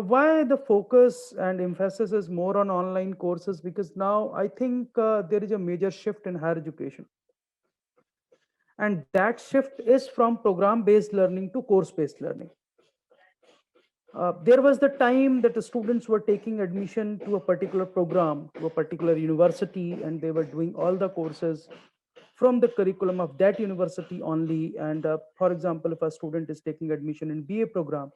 Why the focus and emphasis is more on online courses? Because now I think there is a major shift in higher education. And that shift is from program based learning to course based learning. There was the time that the students were taking admission to a particular program, to a particular university, and they were doing all the courses from the curriculum of that university only. And for example, if a student is taking admission in BA program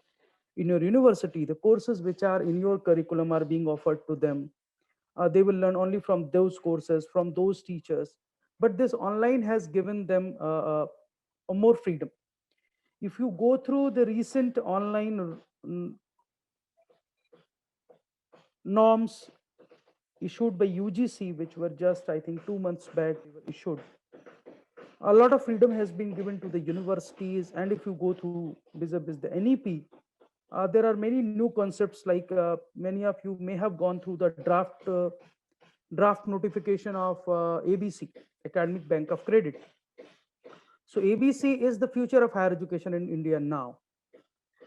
in your university, the courses which are in your curriculum are being offered to them. They will learn only from those courses, from those teachers. But this online has given them more freedom. If you go through the recent online norms issued by UGC, which were just, I think, 2 months back, they were issued. A lot of freedom has been given to the universities. And if you go through vis-a-vis the NEP, there are many new concepts, like many of you may have gone through the draft notification of ABC, Academic Bank of Credit. So ABC is the future of higher education in India now.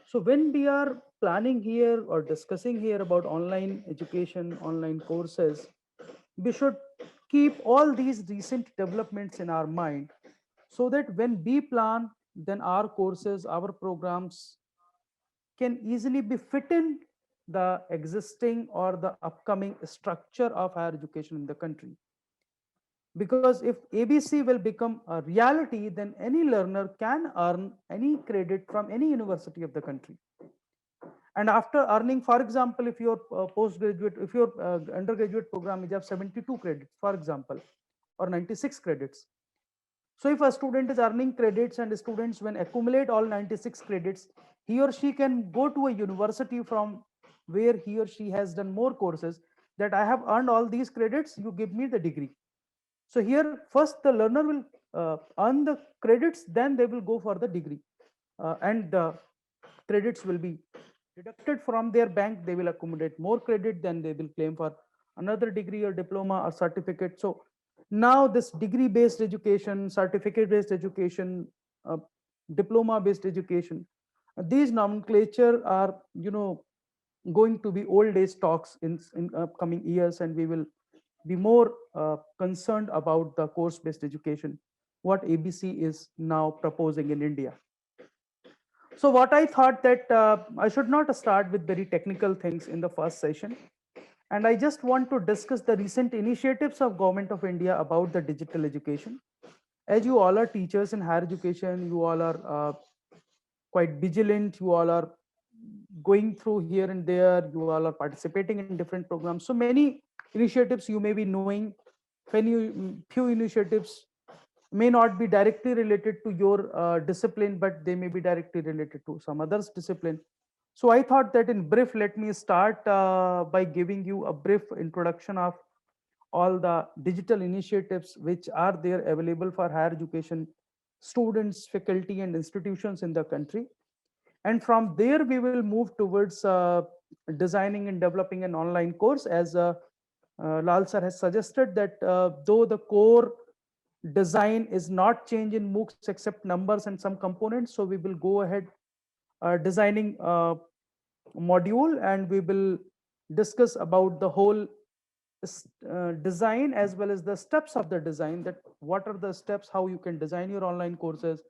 So when we are planning here or discussing here about online education, online courses, we should keep all these recent developments in our mind, so that when we plan, then our courses, our programs can easily be fit in the existing or the upcoming structure of higher education in the country. Because if ABC will become a reality, then any learner can earn any credit from any university of the country. And after earning, for example, if your postgraduate, if your undergraduate program is of 72 credits, for example, or 96 credits. So if a student is earning credits, and students when accumulate all 96 credits, he or she can go to a university from where he or she has done more courses, that I have earned all these credits, you give me the degree. So here first the learner will earn the credits, then they will go for the degree, and the credits will be deducted from their bank. They will accumulate more credit, then they will claim for another degree or diploma or certificate. So now this degree based education, certificate based education, uh, diploma based education, these nomenclature are, going to be old age talks in upcoming years, and we will be more concerned about the course based education, what ABC is now proposing in India. So what I thought that I should not start with very technical things in the first session, and I just want to discuss the recent initiatives of Government of India about the digital education. As you all are teachers in higher education, you all are quite vigilant, you all are going through here and there, you all are participating in different programs. So many initiatives you may be knowing, few initiatives may not be directly related to your discipline, but they may be directly related to some others discipline. So I thought that in brief, let me start by giving you a brief introduction of all the digital initiatives which are there available for higher education students, faculty, and institutions in the country. And from there, we will move towards designing and developing an online course, as Lal sir has suggested that though the core design is not changed in MOOCs except numbers and some components, so we will go ahead designing module, and we will discuss about the whole design as well as the steps of the design, that what are the steps, how you can design your online courses,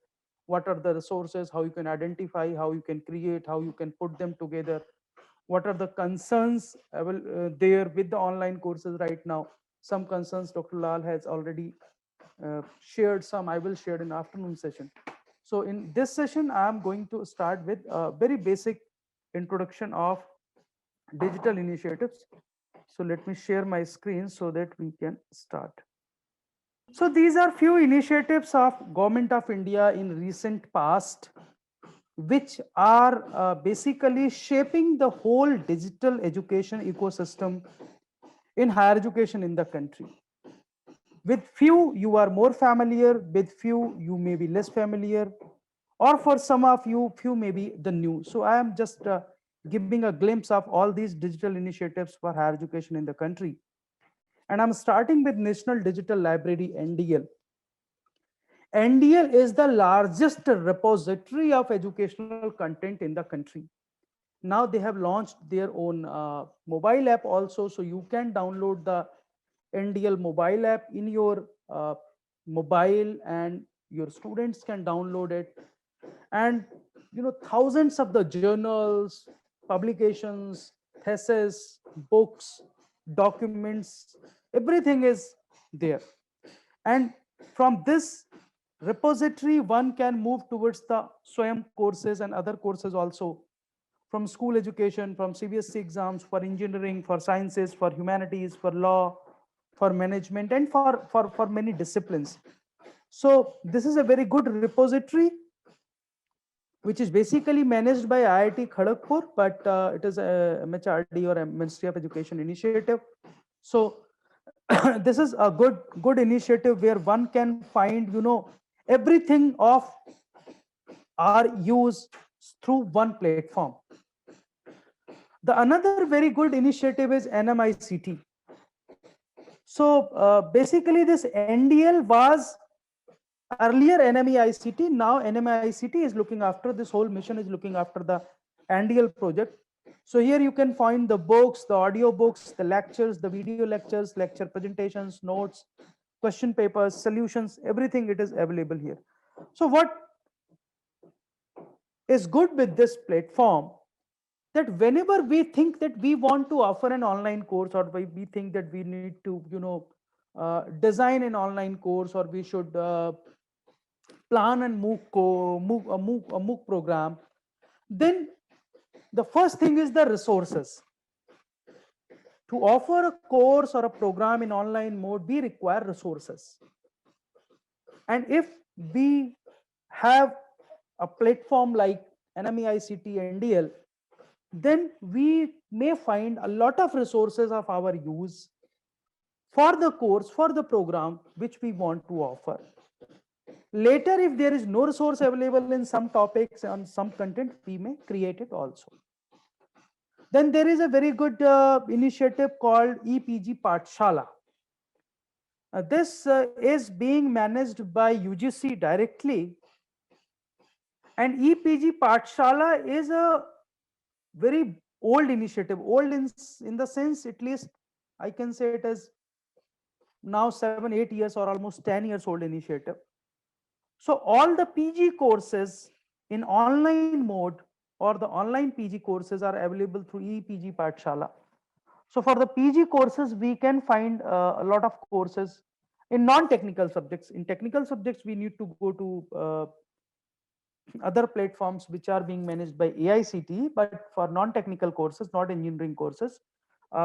what are the resources, how you can identify, how you can create, how you can put them together, what are the concerns there with the online courses right now. Some concerns Dr. Lal has already shared, some I will share in afternoon session. So in this session, I am going to start with a very basic introduction of digital initiatives. So let me share my screen so that we can start. So these are few initiatives of Government of India in recent past, which are basically shaping the whole digital education ecosystem in higher education in the country. With few you are more familiar, with few you may be less familiar, or for some of you, few may be the new. So I am just giving a glimpse of all these digital initiatives for higher education in the country. And I'm starting with National Digital Library, NDL. NDL is the largest repository of educational content in the country. Now they have launched their own mobile app also, so you can download the NDL mobile app in your mobile, and your students can download it. And thousands of the journals, publications, thesis, books, documents, everything is there. And from this repository, one can move towards the Swayam courses and other courses also, from school education, from CBSE exams, for engineering, for sciences, for humanities, for law, for management, and for many disciplines. So this is a very good repository, which is basically managed by IIT Kharagpur, but it is a MHRD or a Ministry of Education initiative. So this is a good initiative where one can find everything of our use through one platform. The another very good initiative is NMICT. So basically this NDL was earlier NMEICT. Now NMICT is looking after, this whole mission is looking after the NDL project. So here you can find the books, the audio books, the lectures, the video lectures, lecture presentations, notes, question papers, solutions, everything it is available here. So what is good with this platform, that whenever we think that we want to offer an online course, or we think that we need to design an online course, or we should plan and MOOC program, then the first thing is the resources. To offer a course or a program in online mode, we require resources. And if we have a platform like NMEICT NDL, then we may find a lot of resources of our use for the course, for the program which we want to offer. Later, if there is no resource available in some topics and some content, we may create it also. Then there is a very good initiative called EPG Pathshala. This is being managed by UGC directly. And EPG Pathshala is a very old initiative, old in the sense, at least I can say it is now 7-8 years or almost 10 years old initiative. So all the PG courses in online mode, or the online PG courses, are available through EPG Pathshala. So for the PG courses, we can find a lot of courses in non-technical subjects. In technical subjects, we need to go to other platforms which are being managed by AICTE, but for non-technical courses, not engineering courses,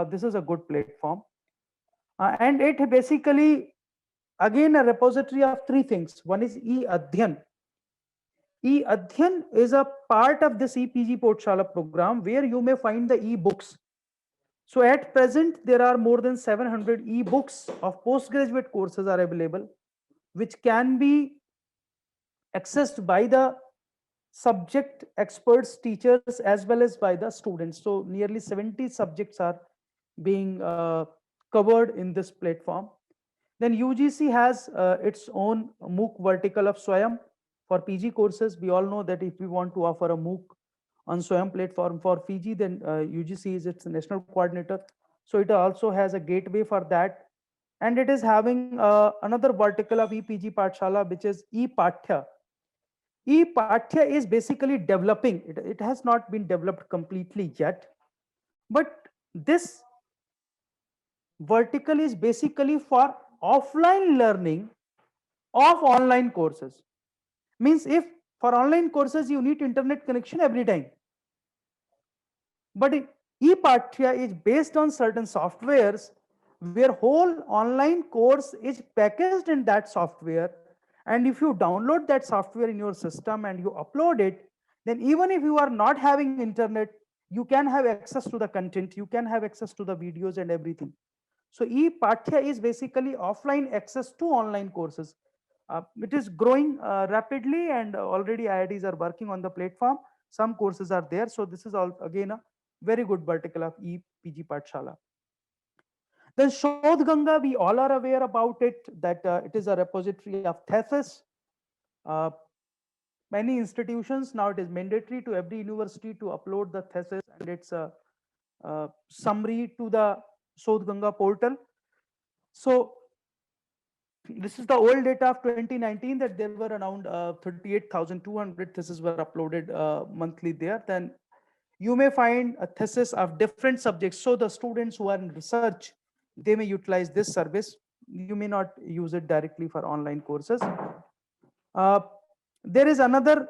this is a good platform. And it basically, again, a repository of three things. One is e-Adhyan. E-Adhyan is a part of this EPG Pathshala program where you may find the e-books. So at present, there are more than 700 e-books of postgraduate courses are available, which can be accessed by the subject experts, teachers, as well as by the students. So nearly 70 subjects are being covered in this platform. Then UGC has its own MOOC vertical of Swayam for PG courses. We all know that if we want to offer a MOOC on Swayam platform for PG, then UGC is its national coordinator. So it also has a gateway for that. And it is having another vertical of EPG Pathshala, which is ePathya. ePathya is basically developing. It has not been developed completely yet. But this vertical is basically for offline learning of online courses. Means if for online courses you need internet connection every time, but ePathya is based on certain softwares where whole online course is packaged in that software, and if you download that software in your system and you upload it, then even if you are not having internet, you can have access to the content, you can have access to the videos and everything. So ePathya is basically offline access to online courses. It is growing rapidly, and already IITs are working on the platform. Some courses are there. So this is all again a very good vertical of EPG Pathshala. Then Shodh Ganga, we all are aware about it, that it is a repository of thesis. Uh, Many institutions now it is mandatory to every university to upload the thesis and its summary to the Shodh Ganga portal. So this is the old data of 2019 that there were around 38,200 theses were uploaded monthly there. Then you may find a thesis of different subjects. So the students who are in research, they may utilize this service. You may not use it directly for online courses. Uh, there is another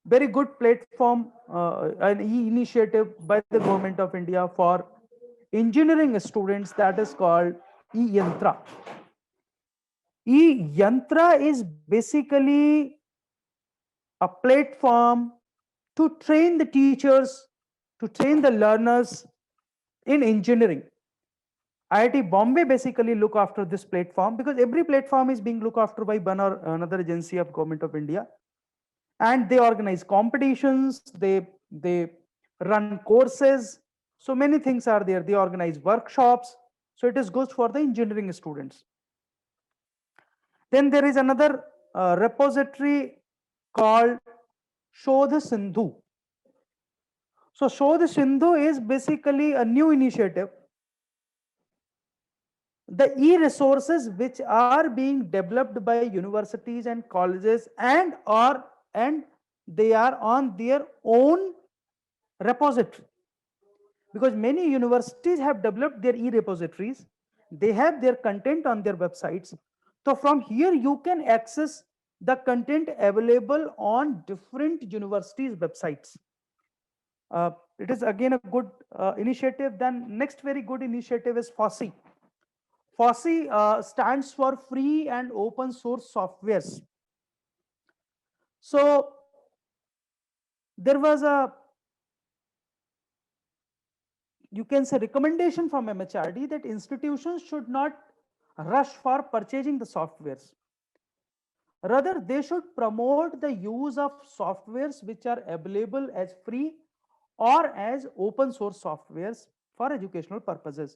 very good platform, an initiative by the government of India for engineering students, that is called Eyantra. Eyantra is basically a platform to train the teachers, to train the learners in engineering. IIT Bombay basically look after this platform because every platform is being looked after by one or another agency of government of India, and they organize competitions, they run courses, so many things are there. They organize workshops, so it is good for the engineering students. Then there is another repository called Shodh Sindhu. So Shodh Sindhu is basically a new initiative. The e-resources which are being developed by universities and colleges and they are on their own repository, because many universities have developed their e-repositories, they have their content on their websites. So from here you can access the content available on different universities websites. It is again a good initiative. Then next very good initiative is FOSS. FOSS stands for free and open source softwares. So there was a, you can say, recommendation from MHRD that institutions should not rush for purchasing the softwares. Rather, they should promote the use of softwares which are available as free or as open source softwares for educational purposes.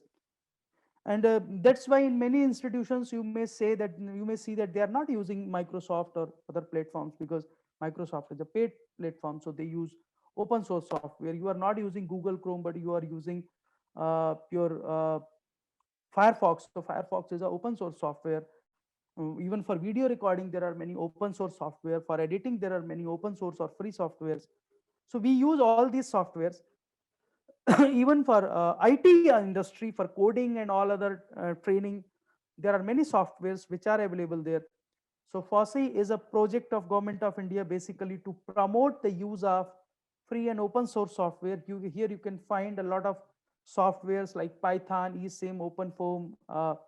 And that's why in many institutions you may say that you may see that they are not using Microsoft or other platforms, because Microsoft is a paid platform, so they use open source software. You are not using Google Chrome, but you are using your Firefox. So Firefox is an open source software. Even for video recording, there are many open source software. For editing, there are many open source or free softwares. So we use all these softwares. Even for IT industry, for coding and all other training, there are many softwares which are available there. So FOSS is a project of Government of India basically to promote the use of free and open source software. Here you can find a lot of softwares like Python, eSIM, OpenFOAM,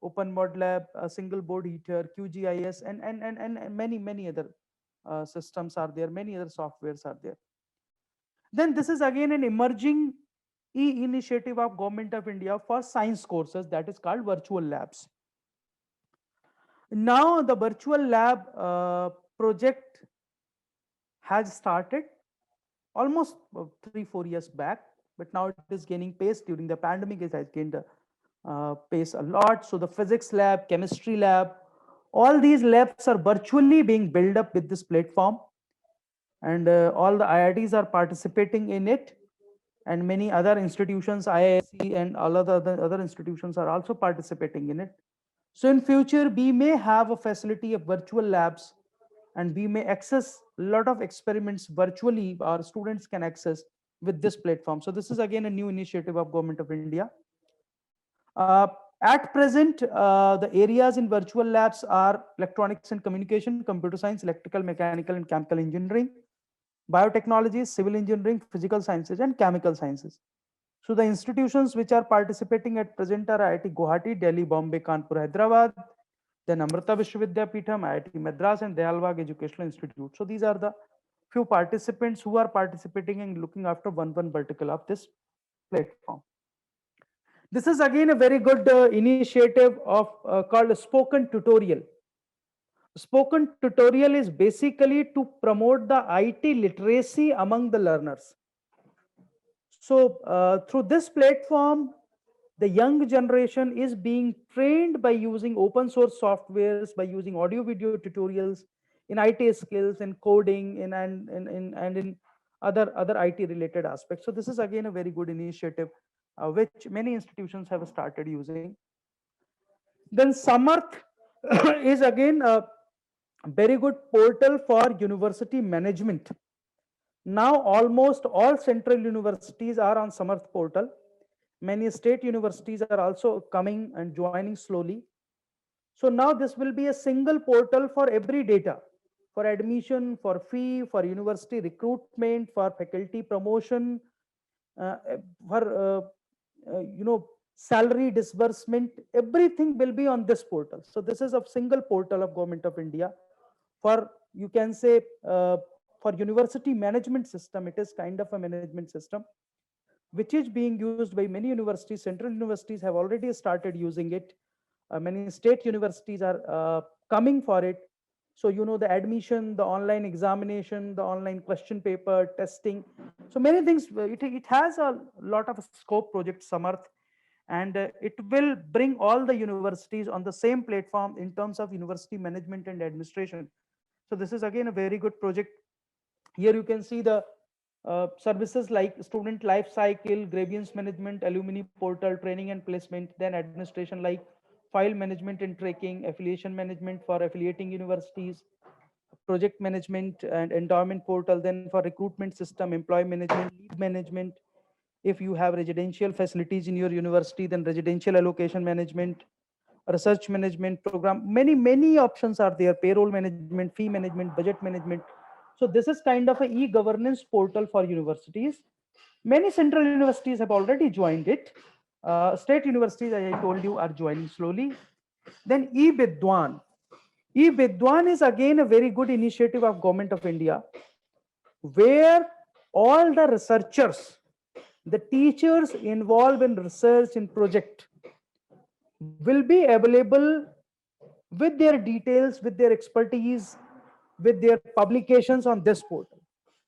OpenModLab, Single Board Heater, QGIS, and many other systems are there. Many other softwares are there. Then this is again an emerging initiative of Government of India for science courses, that is called virtual labs. Now the virtual lab project has started almost 3-4 years back, but now it is gaining pace. During the pandemic, it has gained pace a lot. So the physics lab, chemistry lab, all these labs are virtually being built up with this platform, and all the IITs are participating in it, and many other institutions, IISc and all other institutions are also participating in it. So in future, we may have a facility of virtual labs, and we may access a lot of experiments virtually. Our students can access with this platform. So this is again a new initiative of Government of India. Uh, at present, the areas in virtual labs are electronics and communication, computer science, electrical, mechanical, and chemical engineering, biotechnology, civil engineering, physical sciences, and chemical sciences. So the institutions which are participating at present are IIT Guwahati, Delhi, Bombay, Kanpur, Hyderabad, then Amrita Vishwavidyapeetham, IIT Madras, and Dayalbag Educational Institute. So these are the few participants who are participating and looking after one vertical of this platform. This is again a very good initiative of called a spoken tutorial. Spoken tutorial is basically to promote the IT literacy among the learners. So through this platform, The young generation is being trained by using open source softwares, by using audio video tutorials, in IT skills, in coding, in other IT related aspects. So this is again a very good initiative, which many institutions have started using. Then Samarth is again a very good portal for university management. Now almost all central universities are on Samarth portal. Many state universities are also coming and joining slowly. So now this will be a single portal for every data, for admission, for fee, for university recruitment, for faculty promotion, uh, for salary disbursement. Everything will be on this portal. So this is a single portal of Government of India for, you can say, for university management system. It is kind of a management system which is being used by many universities. Central universities have already started using it. Many state universities are coming for it. So, the admission, the online examination, the online question paper, testing. So many things, it has a lot of scope, Project Samarth, and it will bring all the universities on the same platform in terms of university management and administration. So this is again a very good project. Here you can see the services like student life cycle, grievance management, alumni portal, training and placement, then administration like file management and tracking, affiliation management for affiliating universities, project management and endowment portal, then for recruitment system, employee management, leave management. If you have residential facilities in your university, then residential allocation management, research management program. Many options are there: payroll management, fee management, budget management. So this is kind of a e-governance portal for universities. Many central universities have already joined it. State universities, as I told you, are joining slowly. Then e-Bidwan. E-Bidwan is again a very good initiative of Government of India, where all the researchers, the teachers involved in research and project will be available with their details, with their expertise, with their publications on this portal.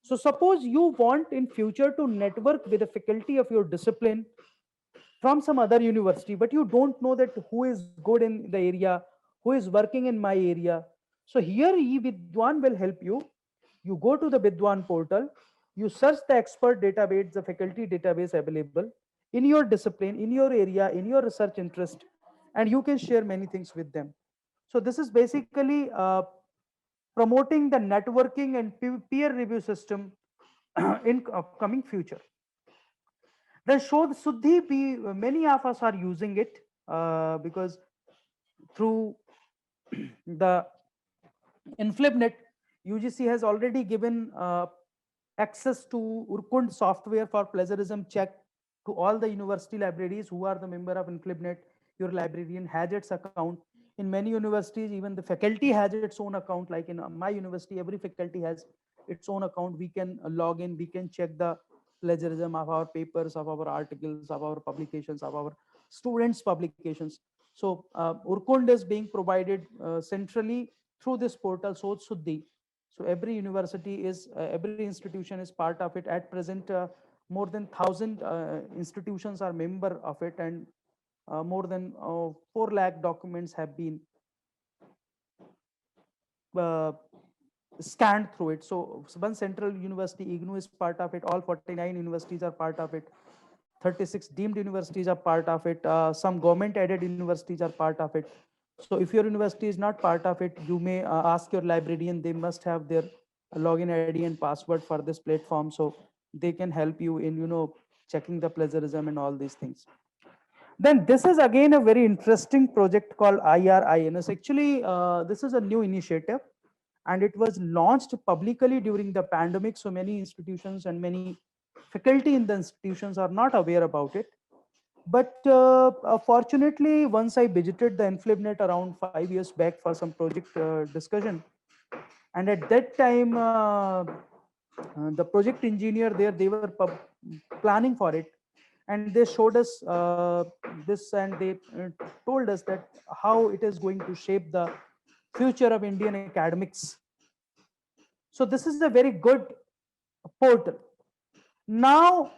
So suppose you want in future to network with the faculty of your discipline from some other university, but you don't know that who is good in the area, who is working in my area. So here eVidwan will help you. You go to the Vidwan portal, you search the expert database, the faculty database available in your discipline, in your area, in your research interest, and you can share many things with them. So this is basically promoting the networking and peer review system in upcoming future. Then Shodh Suddhi, many of us are using it because through the Inclibnet, UGC has already given access to Urkund software for plagiarism check to all the university libraries who are the member of Inclibnet. Your librarian has its account. In many universities, even the faculty has its own account. Like in my university, every faculty has its own account. We can log in, we can check the plagiarism of our papers, of our articles, of our publications, of our students' publications. So Urkund is being provided centrally through this portal, Sodh Suddhi. So every university is, every institution is part of it. At present, more than 1,000 institutions are member of it, and more than 4 lakh documents have been uh, scanned through it. So one central university, IGNOU, is part of it. All 49 universities are part of it. 36 deemed universities are part of it. Some government aided universities are part of it. So if your university is not part of it, you may ask your librarian. They must have their login ID and password for this platform, so they can help you in checking the plagiarism and all these things. Then this is again a very interesting project called IRINS. Actually, this is a new initiative, and it was launched publicly during the pandemic. So many institutions and many faculty in the institutions are not aware about it. But fortunately, once I visited the Inclibnet around 5 years back for some project discussion, and at that time, the project engineer there, they were planning for it, and they showed us this, and they told us that how it is going to shape the future of Indian academics. So this is a very good portal. Now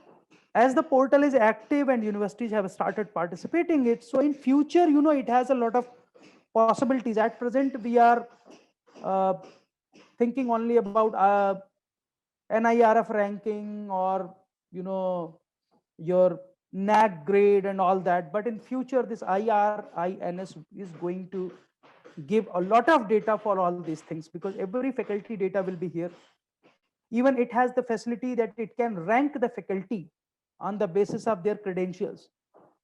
as the portal is active and universities have started participating it, so in future, it has a lot of possibilities. At present, we are uh, thinking only about NIRF ranking, or your NAC grade and all that. But in future, this IRINS is going to give a lot of data for all these things, because every faculty data will be here. Even it has the facility that it can rank the faculty on the basis of their credentials.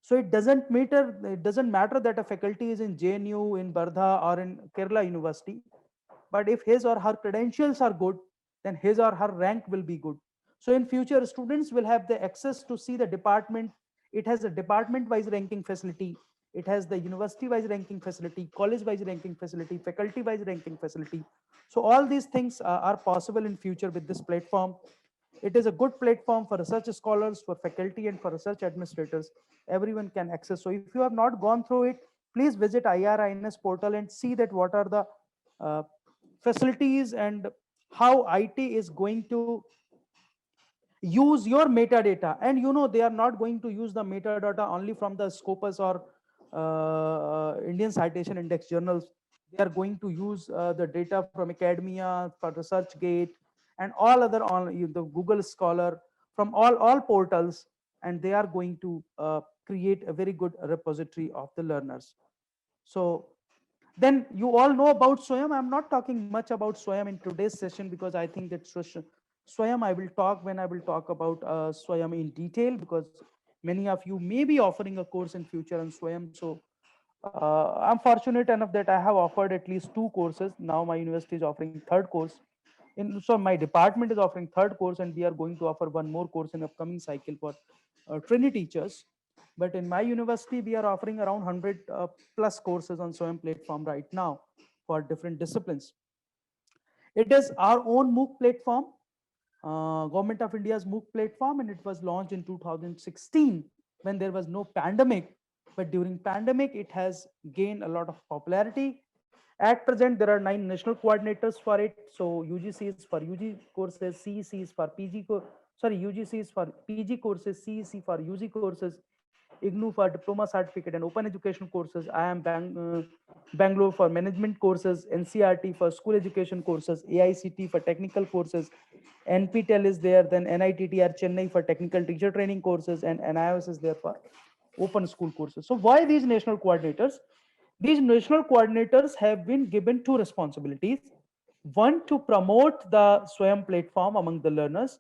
So it doesn't matter that a faculty is in JNU, in Bardha, or in Kerala University, but if his or her credentials are good, then his or her rank will be good. So in future, students will have the access to see the department. It has a department wise ranking facility, it has the university wise ranking facility, college wise ranking facility, faculty wise ranking facility. So all these things are possible in future with this platform. It is a good platform for research scholars, for faculty, and for research administrators. Everyone can access. So if you have not gone through it, please visit IRINS portal and see that what are the uh, facilities and how IT is going to use your metadata. And they are not going to use the metadata only from the Scopus or Indian Citation Index journals. They are going to use the data from academia, for ResearchGate, and all other the Google Scholar, from all portals, and they are going to create a very good repository of the learners. So then you all know about Swayam. I'm not talking much about Swayam in today's session, because I think that Swayam I will talk when I will talk about Swayam in detail, because many of you may be offering a course in future on Swayam. So I'm fortunate enough that I have offered at least 2 courses. Now my university is offering third course. So my department is offering third course, and we are going to offer one more course in upcoming cycle for trainee teachers. But in my university, we are offering around 100 plus courses on SWAYAM platform right now for different disciplines. It is our own MOOC platform, Government of India's MOOC platform, and it was launched in 2016 when there was no pandemic. But during pandemic, it has gained a lot of popularity. At present, there are 9 national coordinators for it. So UGC is for UG courses, CEC is for UGC is for PG courses, CEC for UG courses, IGNOU for diploma certificate and open education courses. I am Bangalore for management courses, NCRT for school education courses, AICT for technical courses, NPTEL is there, then NITTR Chennai for technical teacher training courses, and NIOS is there for open school courses. So why these national coordinators? These national coordinators have been given 2 responsibilities. One, to promote the SWAYAM platform among the learners.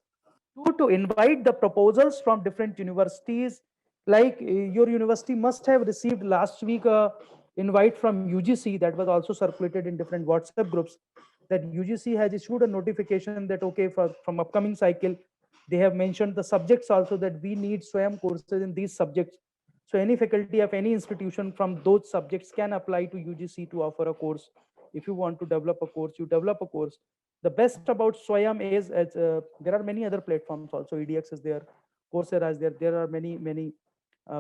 Two, to invite the proposals from different universities. Like your university must have received last week a invite from UGC that was also circulated in different WhatsApp groups, that UGC has issued a notification that okay, from upcoming cycle, they have mentioned the subjects also, that we need SWAYAM courses in these subjects. So any faculty of any institution from those subjects can apply to UGC to offer a course. If you want to develop a course, you develop a course. The best about Swayam is there are many other platforms also. EDX is there, Coursera is there. There are many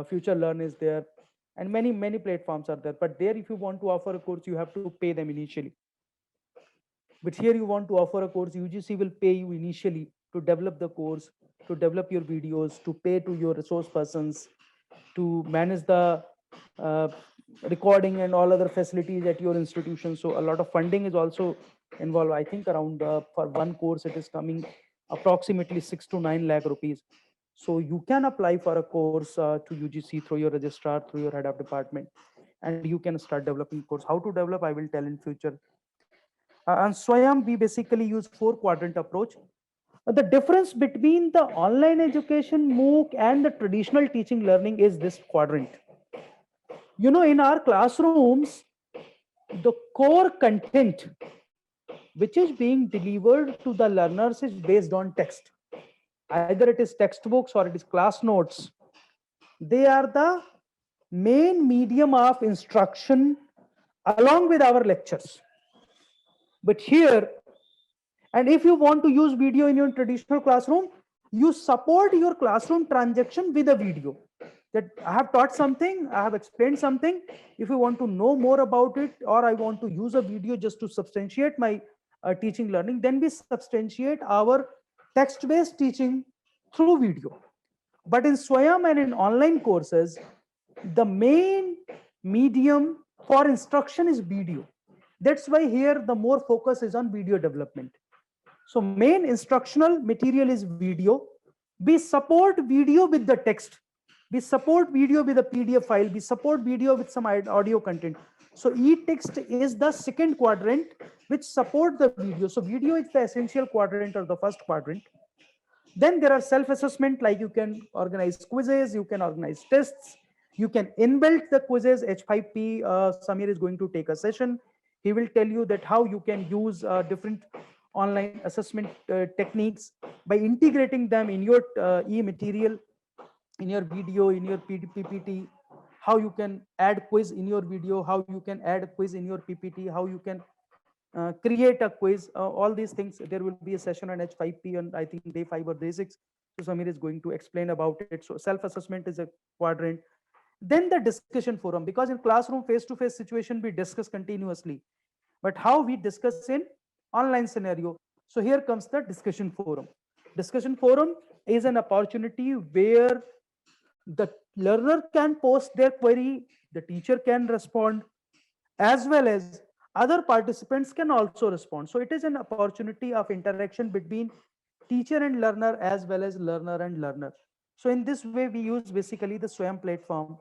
Future Learn is there, and many platforms are there. But there, if you want to offer a course, you have to pay them initially. But here you want to offer a course, UGC will pay you initially to develop the course, to develop your videos, to pay to your resource persons, to manage the uh, recording and all other facilities at your institution. So a lot of funding is also involved. I think around for one course it is coming approximately 6 to 9 lakh rupees. So you can apply for a course to UGC through your registrar, through your head of department, and you can start developing course. How to develop, I will tell in future. And Swayam, we basically use 4 quadrant approach. The difference between the online education MOOC and the traditional teaching learning is this quadrant. In our classrooms, the core content which is being delivered to the learners is based on text. Either it is textbooks or it is class notes. They are the main medium of instruction along with our lectures. But here, and if you want to use video in your traditional classroom, you support your classroom transaction with a video. That I have taught something, I have explained something. If you want to know more about it, or I want to use a video just to substantiate my teaching learning, then we substantiate our text-based teaching through video. But in Swayam and in online courses, the main medium for instruction is video. That's why here the more focus is on video development. So main instructional material is video. We support video with the text. We support video with a PDF file. We support video with some audio content. So e-text is the second quadrant which support the video. So video is the essential quadrant or the first quadrant. Then there are self-assessment, like you can organize quizzes, you can organize tests, you can inbuilt the quizzes. H5P, Samir is going to take a session. He will tell you that how you can use different online assessment techniques by integrating them in your e-material, in your video, in your PPT, how you can add quiz in your video, how you can add quiz in your PPT, how you can create a quiz, all these things. There will be a session on H5P on, I think, day 5 or day 6. So Samir is going to explain about it. So self-assessment is a quadrant. Then the discussion forum, because in classroom face-to-face situation, we discuss continuously. But how we discuss in online scenario. So here comes the discussion forum. Discussion forum is an opportunity where the learner can post their query, the teacher can respond, as well as other participants can also respond. So it is an opportunity of interaction between teacher and learner, as well as learner and learner. So in this way, we use basically the Swayam platform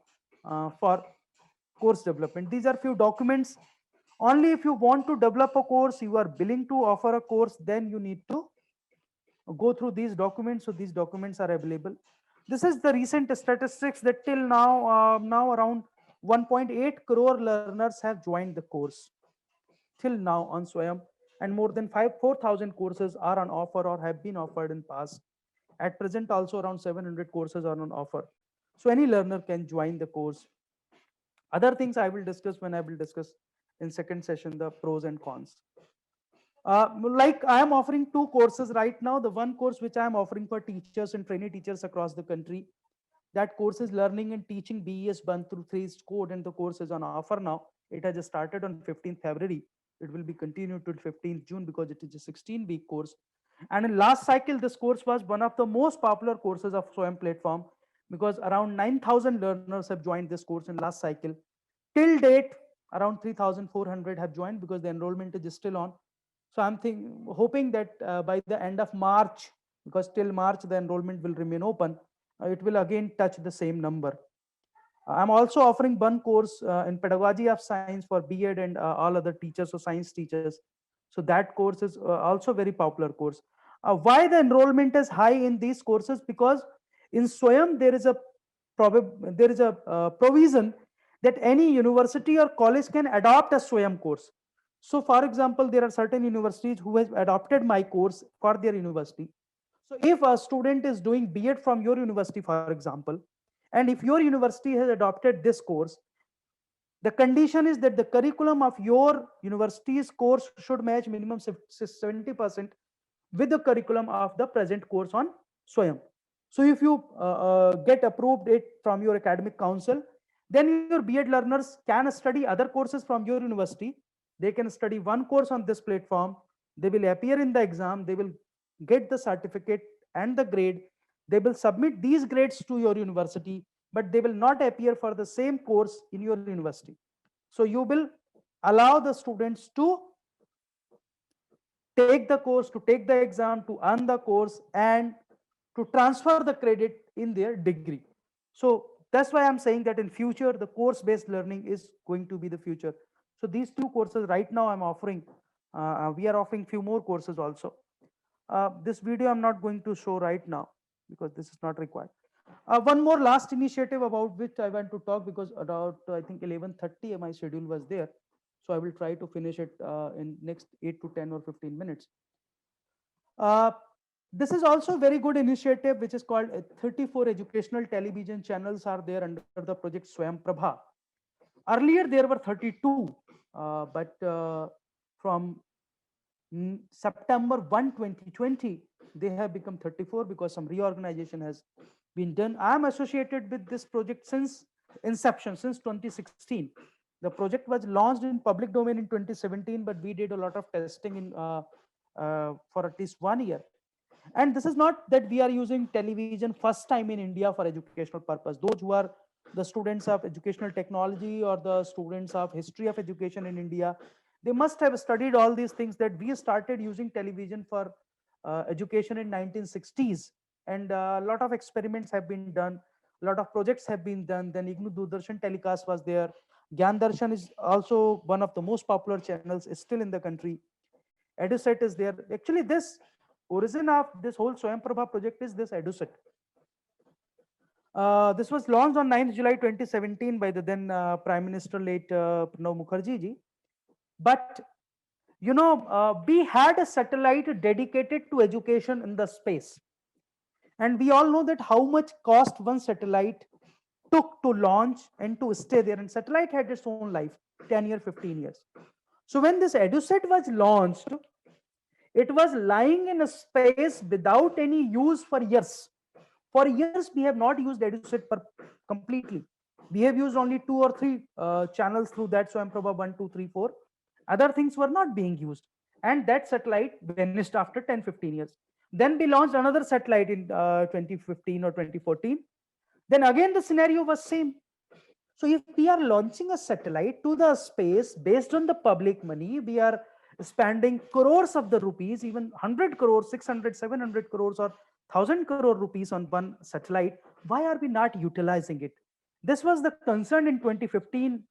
for course development. These are few documents. Only if you want to develop a course, you are willing to offer a course, then you need to go through these documents. So these documents are available. This is the recent statistics that till now around 1.8 crore learners have joined the course till now on Swayam, and more than 4,000 courses are on offer or have been offered in past. At present, also around 700 courses are on offer. So any learner can join the course. Other things I will discuss when I will discuss in second session, the pros and cons. Like I am offering two courses right now. The one course which I am offering for teachers and trainee teachers across the country, that course is Learning and Teaching BES 1 through 3 code, and the course is on offer now. It has started on 15th February. It will be continued till 15th June because it is a 16-week course. And in last cycle, this course was one of the most popular courses of Swayam platform, because around 9,000 learners have joined this course in last cycle. Till date, around 3,400 have joined because the enrollment is still on. So I'm hoping that by the end of March, because till March the enrollment will remain open, it will again touch the same number. I'm also offering one course in Pedagogy of Science for B.Ed and all other teachers or science teachers. So that course is also very popular course. Why the enrollment is high in these courses? Because in Swayam there is a provision that any university or college can adopt a Swayam course. So for example, there are certain universities who have adopted my course for their university. So if a student is doing B.Ed from your university, for example, and if your university has adopted this course, the condition is that the curriculum of your university's course should match minimum 70% with the curriculum of the present course on Swayam. So if you get approved it from your academic council, then your B.Ed learners can study other courses from your university. They can study one course on this platform. They will appear in the exam. They will get the certificate and the grade. They will submit these grades to your university, but they will not appear for the same course in your university. So you will allow the students to take the course, to take the exam, to earn the course, and to transfer the credit in their degree. So that's why I'm saying that in future, the course-based learning is going to be the future. So these two courses right now I'm offering. We are offering few more courses also. This video I'm not going to show right now because this is not required. One more last initiative about which I want to talk, because about I think 11:30 my schedule was there. So I will try to finish it in next 8 to 10 or 15 minutes. Uh, this is also a very good initiative which is called 34 educational television channels are there under the project Swayam Prabha. Earlier there were 32, but from September 1, 2020, they have become 34 because some reorganization has been done. I am associated with this project since inception, since 2016. The project was launched in public domain in 2017, but we did a lot of testing in for at least 1 year. And this is not that we are using television first time in India for educational purpose. Those who are the students of educational technology or the students of history of education in India, they must have studied all these things, that we started using television for education in 1960s. And a lot of experiments have been done, a lot of projects have been done. Then IGNOU Doordarshan telecast was there. Gyan Darshan is also one of the most popular channels, is still in the country. EduSet is there. Actually, this origin of this whole Swayam Prabha project is this EduSet. This was launched on 9th July 2017 by the then Prime Minister late Pranab Mukherjee ji. But we had a satellite dedicated to education in the space. And we all know that how much cost one satellite took to launch and to stay there. And satellite had its own life, 10 years, 15 years. So when this EduSet was launched, it was lying in a space without any use for years. For years, we have not used EduSet completely. We have used only 2 or 3 channels through that. So Prabha 1, 2, 3, 4. Other things were not being used. And that satellite vanished after 10, 15 years. Then we launched another satellite in 2015 or 2014. Then again, the scenario was same. So if we are launching a satellite to the space based on the public money, we are spending crores of the rupees, even 100 crores, 600, 700 crores, or 1,000 crore rupees on one satellite. Why are we not utilizing it? This was the concern in 2015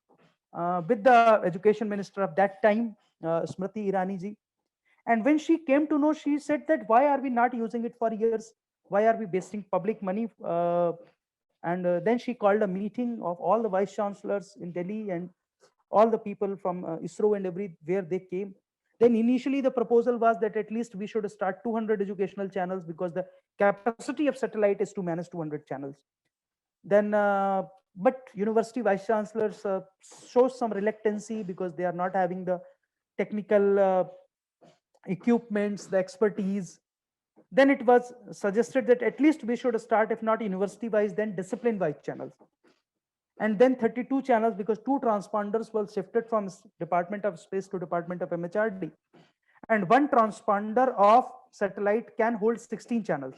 with the education minister of that time, Smriti Irani ji. And when she came to know, she said that why are we not using it for years? Why are we wasting public money? And then she called a meeting of all the vice chancellors in Delhi, and all the people from ISRO and everywhere they came. Then initially the proposal was that at least we should start 200 educational channels, because the capacity of satellite is to manage 200 channels. Then, but university vice chancellors show some reluctancy because they are not having the technical equipments, the expertise. Then it was suggested that at least we should start, if not university wise, then discipline wise channels. And then 32 channels, because 2 transponders were shifted from Department of Space to Department of MHRD. And one transponder of satellite can hold 16 channels.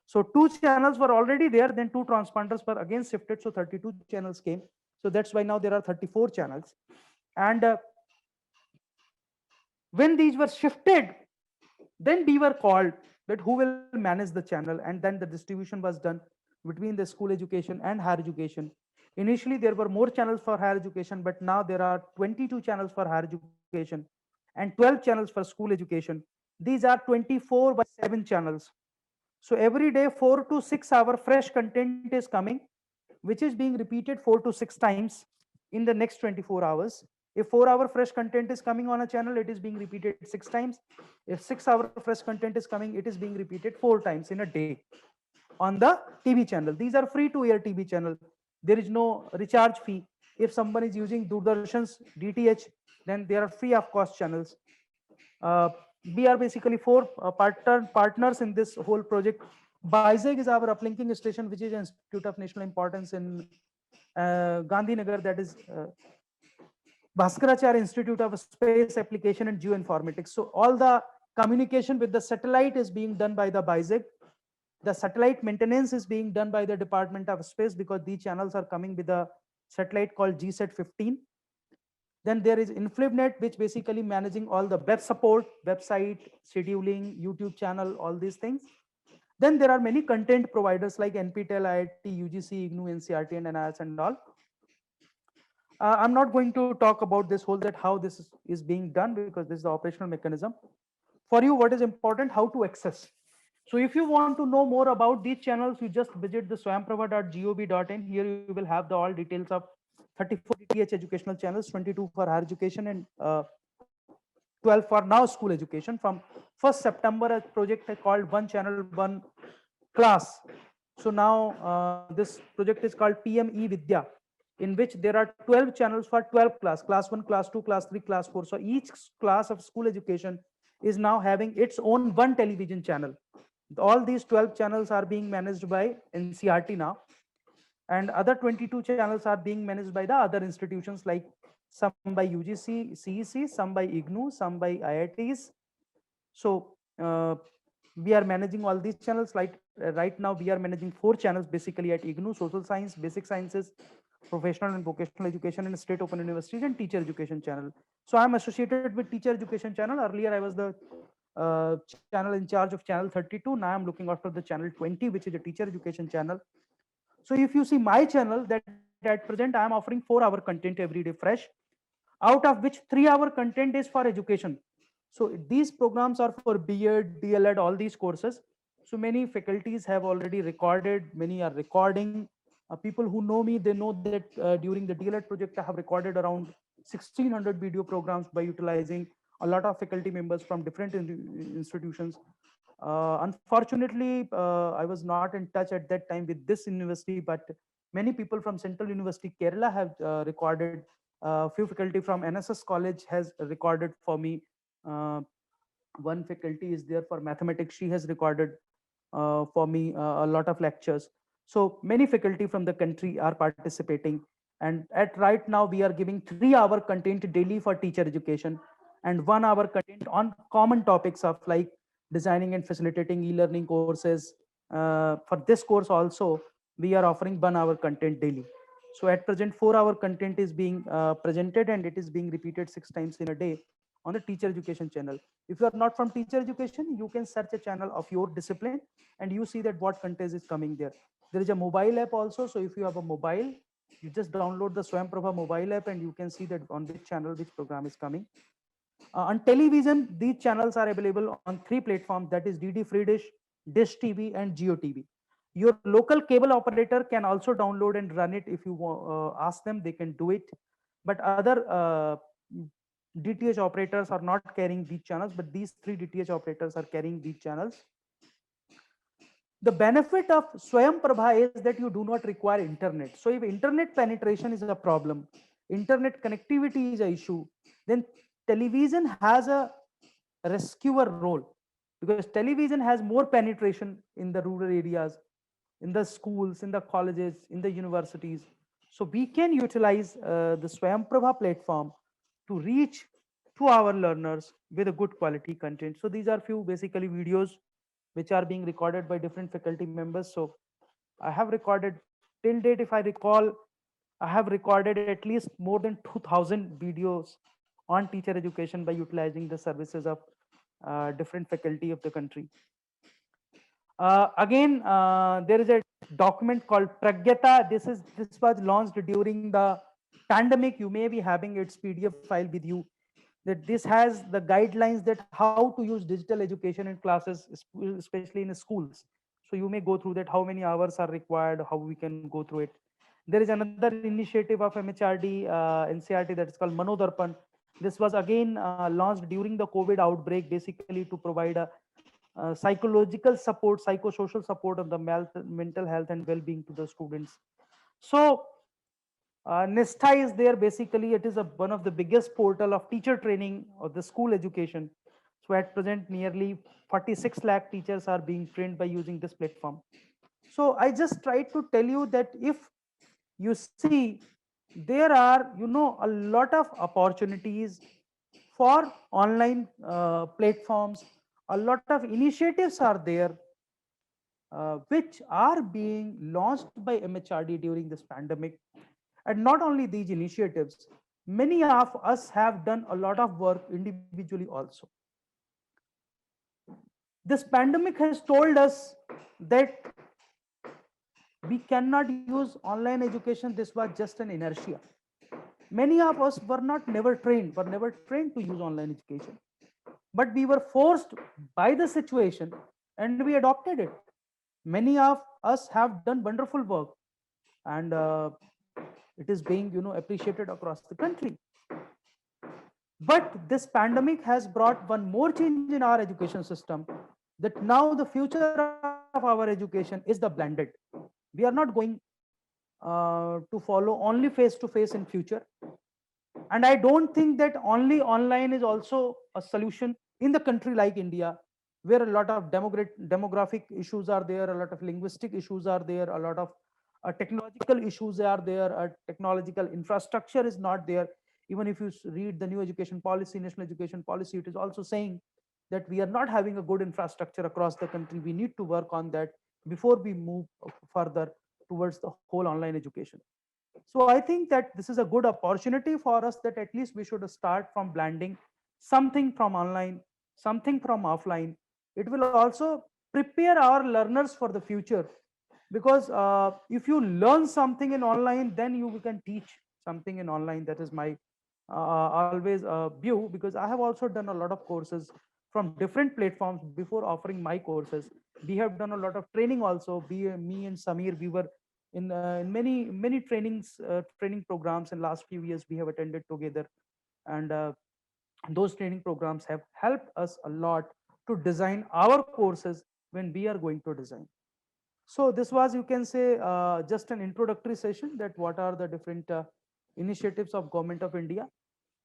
So 2 channels were already there, then 2 transponders were again shifted, so 32 channels came. So that's why now there are 34 channels. And when these were shifted, then we were called that who will manage the channel, and then the distribution was done between the school education and higher education. Initially, there were more channels for higher education, but now there are 22 channels for higher education and 12 channels for school education. These are 24 by 7 channels. So every day, 4 to 6 hour fresh content is coming, which is being repeated 4 to 6 times in the next 24 hours. If 4 hour fresh content is coming on a channel, it is being repeated 6 times. If 6 hour fresh content is coming, it is being repeated 4 times in a day on the TV channel. These are free to air TV channel. There is no recharge fee. If someone is using Doordarshan's DTH, then there are free of cost channels. Uh, we are basically 4 partners in this whole project. BISAC is our uplinking station, which is an institute of national importance in Gandhinagar, that is Bhaskaracharya Institute of Space Application and Geoinformatics. So all the communication with the satellite is being done by the BISAC. The satellite maintenance is being done by the Department of Space, because these channels are coming with a satellite called GSAT 15. Then there is Inclibnet, which basically managing all the web support, website, scheduling, YouTube channel, all these things. Then there are many content providers like NPTEL, IIT, UGC, IGNOU, NCRT, and NIS and all. I'm not going to talk about this whole that how this is being done, because this is the operational mechanism. For you, what is important, how to access. So if you want to know more about these channels, you just visit the swayamprabha.gov.in. Here you will have the all details of 34 DTH educational channels, 22 for higher education, and 12 for now school education. From 1st September, a project called One Channel, One Class. So now this project is called PM Ebitda, in which there are 12 channels for 12 class 1, class 2, class 3, class 4. So each class of school education is now having its own one television channel. All these 12 channels are being managed by NCRT now, and other 22 channels are being managed by the other institutions, like some by UGC, CEC, some by IGNOU, some by IITs. So We are managing all these channels. Right now, we are managing 4 channels basically at IGNOU: Social Science, Basic Sciences, Professional and Vocational Education, and State Open Universities, and Teacher Education channel. So I'm associated with Teacher Education channel. Earlier, I was the channel in charge of channel 32. Now I'm looking after the channel 20, which is a Teacher Education channel. So if you see my channel, that at present I am offering 4-hour content every day fresh, out of which 3-hour content is for education. So these programs are for B.Ed, DLED, all these courses. So many faculties have already recorded, many are recording. People who know me, they know that during the DLED project, I have recorded around 1600 video programs by utilizing a lot of faculty members from different institutions. Unfortunately, I was not in touch at that time with this university, but many people from Central University, Kerala have recorded. Few faculty from NSS College has recorded for me. Uh, One faculty is there for mathematics. She has recorded for me a lot of lectures. So many faculty from the country are participating. And at right now, we are giving 3-hour content daily for teacher education and 1-hour content on common topics of like designing and facilitating e-learning courses. For this course also, we are offering 1-hour content daily. So at present, 4-hour content is being presented and it is being repeated 6 times in a day on the teacher education channel. If you are not from teacher education, you can search a channel of your discipline and you see that what content is coming there. There is a mobile app also. So if you have a mobile, you just download the Swam Prabha mobile app and you can see that on which channel which program is coming. On television, these channels are available on 3 platforms, that is DD Free Dish TV, and Geo TV. Your local cable operator can also download and run it if you ask them, they can do it. But other DTH operators are not carrying these channels, but these 3 DTH operators are carrying these channels. The benefit of Swayam Prabha is that you do not require internet. So if internet penetration is a problem, internet connectivity is an issue, then television has a rescuer role, because television has more penetration in the rural areas, in the schools, in the colleges, in the universities. So we can utilize the Swayam Prabha platform to reach to our learners with a good quality content. So these are few basically videos which are being recorded by different faculty members. So I have recorded till date, if I recall, I have recorded at least more than 2000 videos on teacher education by utilizing the services of different faculty of the country. Again, there is a document called Pragyata. This was launched during the pandemic. You may be having its PDF file with you. That this has the guidelines that how to use digital education in classes, especially in schools. So you may go through that, how many hours are required, how we can go through it. There is another initiative of MHRD, NCRT, that is called Manu Darpan. This was again launched during the COVID outbreak, basically to provide a psychological support, psychosocial support of the mental health and well-being to the students. So Nista is there. Basically, it is one of the biggest portal of teacher training or the school education. So at present, nearly 46 lakh teachers are being trained by using this platform. So I just tried to tell you that if you see, there are, a lot of opportunities for online platforms. A lot of initiatives are there which are being launched by MHRD during this pandemic. And not only these initiatives, many of us have done a lot of work individually also. This pandemic has told us that we cannot use online education. This was just an inertia. Many of us were never trained to use online education. But we were forced by the situation and we adopted it. Many of us have done wonderful work, and it is being appreciated across the country. But this pandemic has brought one more change in our education system, that now the future of our education is the blended. We are not going to follow only face to face in future. And I don't think that only online is also a solution in the country like India, where a lot of demographic issues are there, a lot of linguistic issues are there, a lot of technological issues are there, technological infrastructure is not there. Even if you read the new education policy, national education policy, it is also saying that we are not having a good infrastructure across the country. We need to work on that before we move further towards the whole online education. So I think that this is a good opportunity for us, that at least we should start from blending something from online, something from offline. It will also prepare our learners for the future, because if you learn something in online, then you can teach something in online. That is my always view, because I have also done a lot of courses from different platforms before offering my courses. We have done a lot of training also. Me and Samir, we were in many training programs in last few years we have attended together, and those training programs have helped us a lot to design our courses when we are going to design. So this was, you can say, just an introductory session, that what are the different initiatives of Government of India.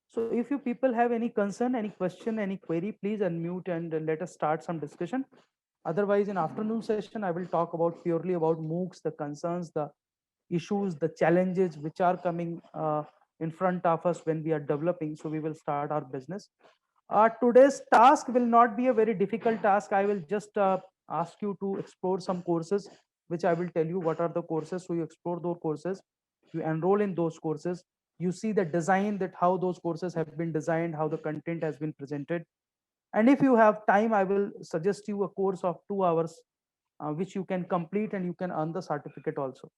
So if you people have any concern, any question, any query, please unmute and let us start some discussion. Otherwise, in afternoon session, I will talk about purely about MOOCs, the concerns, the issues, the challenges which are coming in front of us when we are developing. So we will start our business. Today's task will not be a very difficult task. I will just ask you to explore some courses, which I will tell you what are the courses. So you explore those courses, you enroll in those courses, you see the design, that how those courses have been designed, how the content has been presented. And if you have time, I will suggest you a course of 2 hours, which you can complete and you can earn the certificate also.